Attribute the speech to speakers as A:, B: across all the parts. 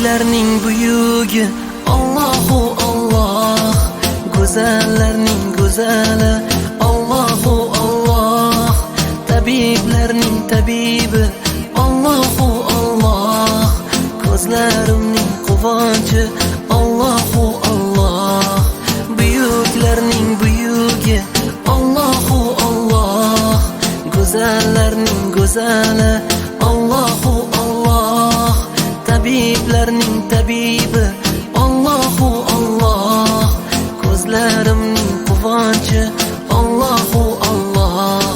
A: Buyuklarning buyugi Allahu Allah, go'zallarning go'zali Allahu Allah, tabiblarning tabibi Allahu Allah, ko'zlarimning quvonchi Allahu Allah. Buyuklarning buyugi Allahu Allah, go'zallarning go'zali Allahu Allah, tabiblarning tabibi Allahu Allah, ko'zlarimning quvonchi Allahu Allah.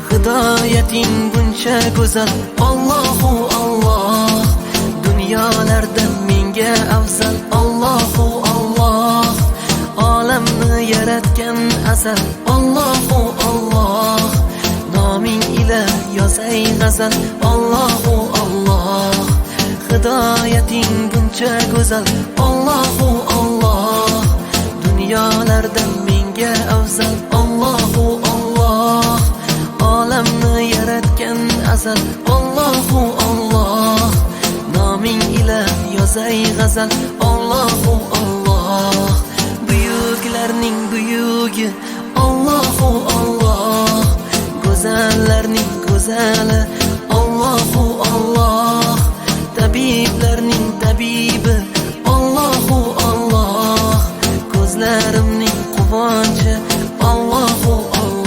A: Hidoyating buncha go'zal Allahu Allah, dunyolarda menga afzal Allahu Allah, olamni yaratgan asal Allahu Allah, noming ila yozay g'azal Allahu Allah. Hidoyating buncha go'zal Allahu Allah, dunyolarda menga afzal Allahu Allah, olamni yaratgan asal Allahu Allah, noming ila yozay g'azal Allahu Allah. Buyuklarning buyugi Allahu Allah, go'zallarning go'zali Allahu Allah, tabiblarning tabibi Allahu Allah, ko'zlarimning quvonchi Allahu Allah.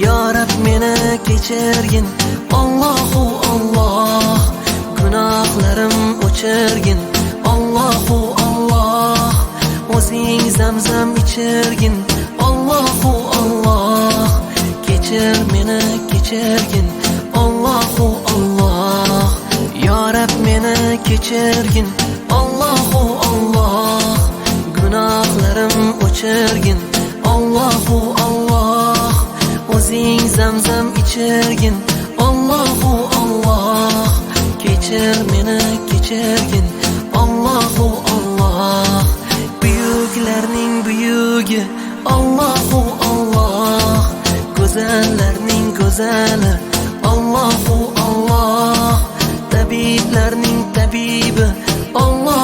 A: Ya Rab meni kechirgin Allahu Allah, gunohlarim o'chirgin Allahu Allah, o'zing zamzam ichirgin Allahu Allah, kechir meni kechirgin Allahu Allah. Ya Rab meni kechirgin Allahu Allah, gunohlarim o'chirgin Allahu Allah, o'zing zamzam ichirgin Allahu Allah, kechir meni kechirgin Allahu Allah. Buyuklarning buyugi Allahu Allah, go'zallarning go'zali Allahu Allah, tabiblarning tabibi Allah